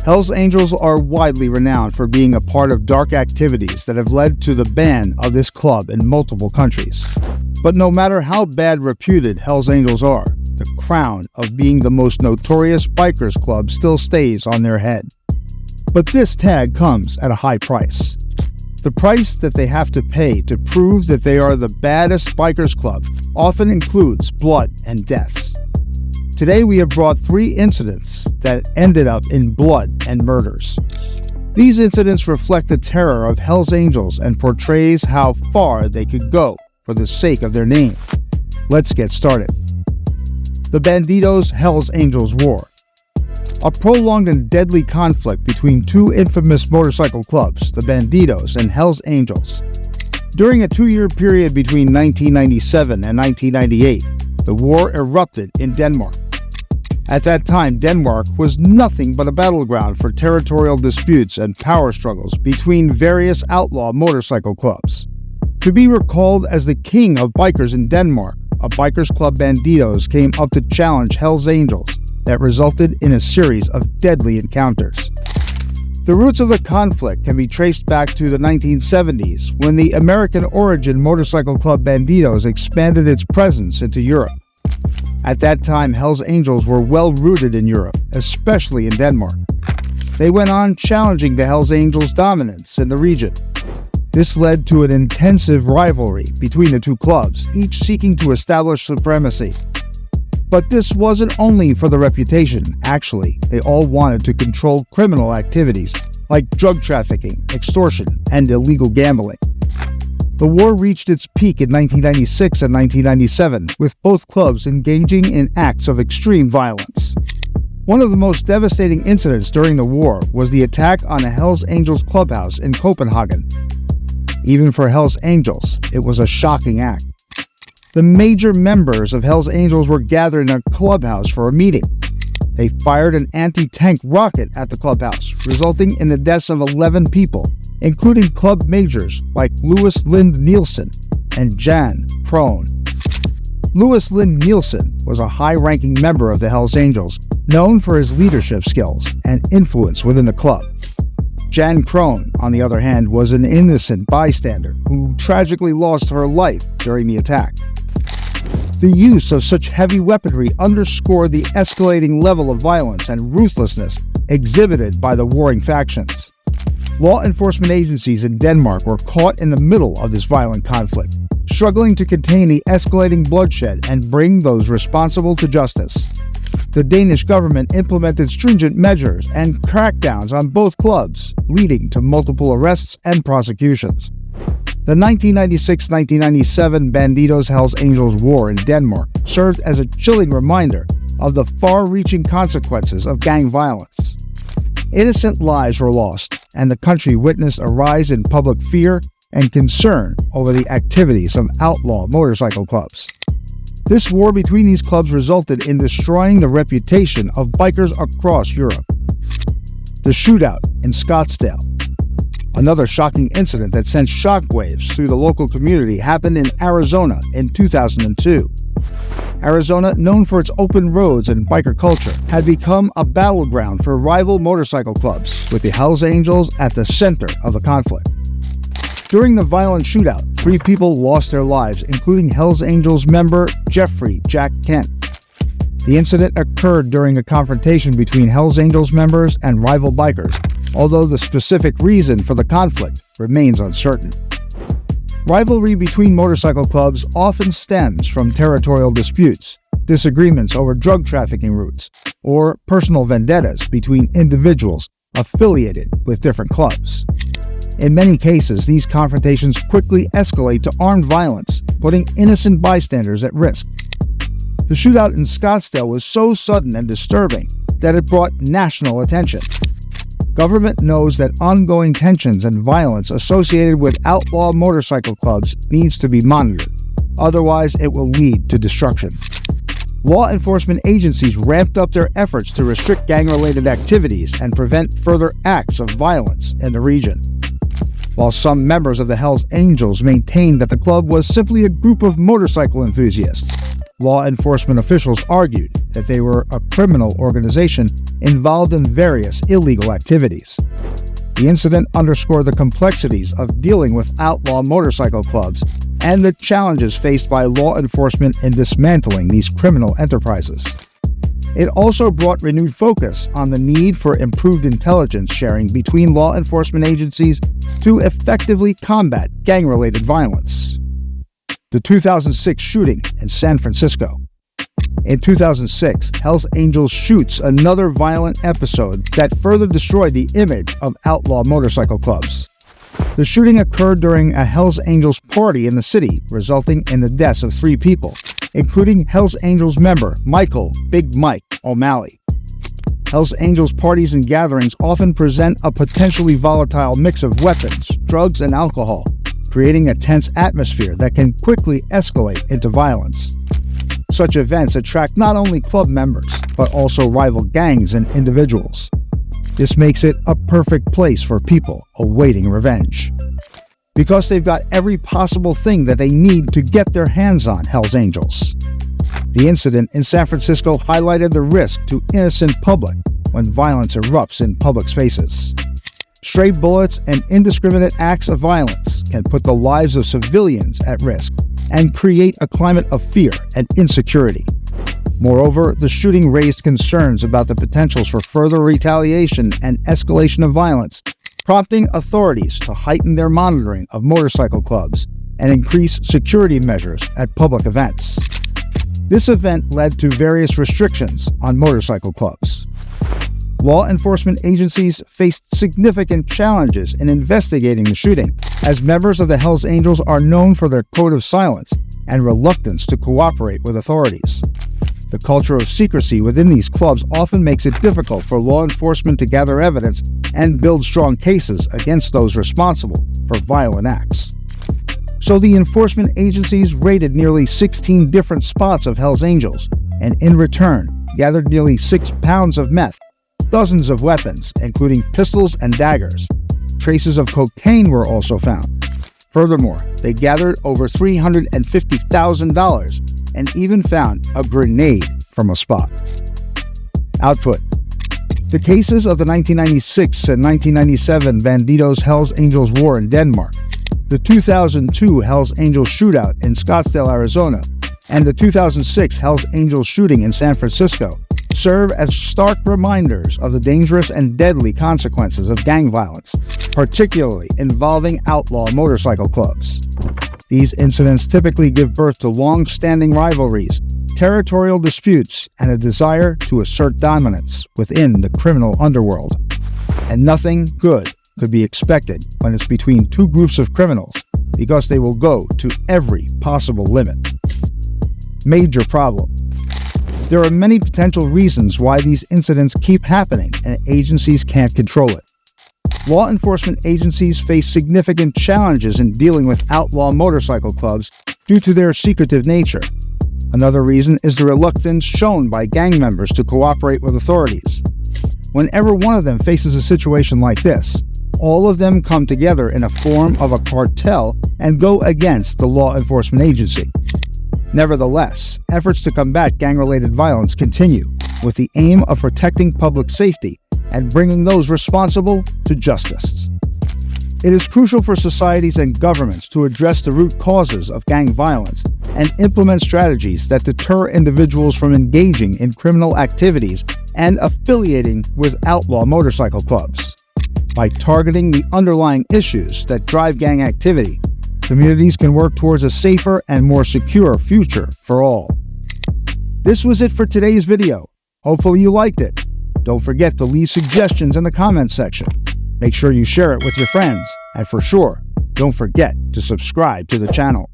Hells Angels are widely renowned for being a part of dark activities that have led to the ban of this club in multiple countries. But no matter how bad reputed Hells Angels are, the crown of being the most notorious bikers club still stays on their head. But this tag comes at a high price. The price that they have to pay to prove that they are the baddest bikers club often includes blood and deaths. Today we have brought 3 incidents that ended up in blood and murders. These incidents reflect the terror of Hells Angels and portrays how far they could go for the sake of their name. Let's get started. The Bandidos Hells Angels War. A prolonged and deadly conflict between 2 infamous motorcycle clubs, the Bandidos and Hells Angels. During a 2-year period between 1997 and 1998, the war erupted in Denmark. At that time, Denmark was nothing but a battleground for territorial disputes and power struggles between various outlaw motorcycle clubs. To be recalled as the king of bikers in Denmark, a bikers club Bandidos came up to challenge Hells Angels that resulted in a series of deadly encounters. The roots of the conflict can be traced back to the 1970s when the American-origin motorcycle club Bandidos expanded its presence into Europe. At that time, Hells Angels were well rooted in Europe, especially in Denmark. They went on challenging the Hells Angels' dominance in the region. This led to an intensive rivalry between the 2 clubs, each seeking to establish supremacy. But this wasn't only for the reputation. Actually, they all wanted to control criminal activities like drug trafficking, extortion, and illegal gambling. The war reached its peak in 1996 and 1997, with both clubs engaging in acts of extreme violence. One of the most devastating incidents during the war was the attack on a Hells Angels clubhouse in Copenhagen. Even for Hells Angels, it was a shocking act. The major members of Hells Angels were gathered in a clubhouse for a meeting. They fired an anti-tank rocket at the clubhouse, resulting in the deaths of 11 people, including club majors like Louis Lind Nielsen and Jan Krohn. Louis Lind Nielsen was a high-ranking member of the Hells Angels, known for his leadership skills and influence within the club. Jan Krohn, on the other hand, was an innocent bystander who tragically lost her life during the attack. The use of such heavy weaponry underscored the escalating level of violence and ruthlessness exhibited by the warring factions. Law enforcement agencies in Denmark were caught in the middle of this violent conflict, struggling to contain the escalating bloodshed and bring those responsible to justice. The Danish government implemented stringent measures and crackdowns on both clubs, leading to multiple arrests and prosecutions. The 1996-1997 Bandidos Hells Angels War in Denmark served as a chilling reminder of the far-reaching consequences of gang violence. Innocent lives were lost, and the country witnessed a rise in public fear and concern over the activities of outlaw motorcycle clubs. This war between these clubs resulted in destroying the reputation of bikers across Europe. The shootout in Scottsdale. Another shocking incident that sent shockwaves through the local community happened in Arizona in 2002. Arizona, known for its open roads and biker culture, had become a battleground for rival motorcycle clubs, with the Hells Angels at the center of the conflict. During the violent shootout, 3 people lost their lives, including Hells Angels member Jeffrey Jack Kent. The incident occurred during a confrontation between Hells Angels members and rival bikers, although the specific reason for the conflict remains uncertain. Rivalry between motorcycle clubs often stems from territorial disputes, disagreements over drug trafficking routes, or personal vendettas between individuals affiliated with different clubs. In many cases, these confrontations quickly escalate to armed violence, putting innocent bystanders at risk. The shootout in Scottsdale was so sudden and disturbing that it brought national attention. Government knows that ongoing tensions and violence associated with outlaw motorcycle clubs needs to be monitored. Otherwise, it will lead to destruction. Law enforcement agencies ramped up their efforts to restrict gang-related activities and prevent further acts of violence in the region. While some members of the Hells Angels maintained that the club was simply a group of motorcycle enthusiasts, law enforcement officials argued that they were a criminal organization involved in various illegal activities. The incident underscored the complexities of dealing with outlaw motorcycle clubs and the challenges faced by law enforcement in dismantling these criminal enterprises. It also brought renewed focus on the need for improved intelligence sharing between law enforcement agencies to effectively combat gang-related violence. The 2006 shooting in San Francisco. In 2006, Hells Angels shoots another violent episode that further destroyed the image of outlaw motorcycle clubs. The shooting occurred during a Hells Angels party in the city, resulting in the deaths of 3 people, including Hells Angels member Michael "Big Mike" O'Malley. Hells Angels parties and gatherings often present a potentially volatile mix of weapons, drugs, and alcohol, creating a tense atmosphere that can quickly escalate into violence. Such events attract not only club members, but also rival gangs and individuals. This makes it a perfect place for people awaiting revenge, because they've got every possible thing that they need to get their hands on Hells Angels. The incident in San Francisco highlighted the risk to innocent public when violence erupts in public spaces. Stray bullets and indiscriminate acts of violence can put the lives of civilians at risk and create a climate of fear and insecurity. Moreover, the shooting raised concerns about the potentials for further retaliation and escalation of violence, prompting authorities to heighten their monitoring of motorcycle clubs and increase security measures at public events. This event led to various restrictions on motorcycle clubs. Law enforcement agencies faced significant challenges in investigating the shooting, as members of the Hells Angels are known for their code of silence and reluctance to cooperate with authorities. The culture of secrecy within these clubs often makes it difficult for law enforcement to gather evidence and build strong cases against those responsible for violent acts. So the enforcement agencies raided nearly 16 different spots of Hells Angels, and in return gathered nearly 6 pounds of meth, dozens of weapons, including pistols and daggers. Traces of cocaine were also found. Furthermore, they gathered over $350,000 and even found a grenade from a spot. Output. The cases of the 1996 and 1997 Bandidos Hells Angels War in Denmark, the 2002 Hells Angels shootout in Scottsdale, Arizona, and the 2006 Hells Angels shooting in San Francisco serve as stark reminders of the dangerous and deadly consequences of gang violence, particularly involving outlaw motorcycle clubs. These incidents typically give birth to long-standing rivalries, territorial disputes, and a desire to assert dominance within the criminal underworld. And nothing good could be expected when it's between 2 groups of criminals, because they will go to every possible limit. Major problem. There are many potential reasons why these incidents keep happening and agencies can't control it. Law enforcement agencies face significant challenges in dealing with outlaw motorcycle clubs due to their secretive nature. Another reason is the reluctance shown by gang members to cooperate with authorities. Whenever one of them faces a situation like this, all of them come together in a form of a cartel and go against the law enforcement agency. Nevertheless, efforts to combat gang-related violence continue, with the aim of protecting public safety and bringing those responsible to justice. It is crucial for societies and governments to address the root causes of gang violence and implement strategies that deter individuals from engaging in criminal activities and affiliating with outlaw motorcycle clubs. By targeting the underlying issues that drive gang activity, communities can work towards a safer and more secure future for all. This was it for today's video. Hopefully you liked it. Don't forget to leave suggestions in the comments section. Make sure you share it with your friends, and for sure, don't forget to subscribe to the channel.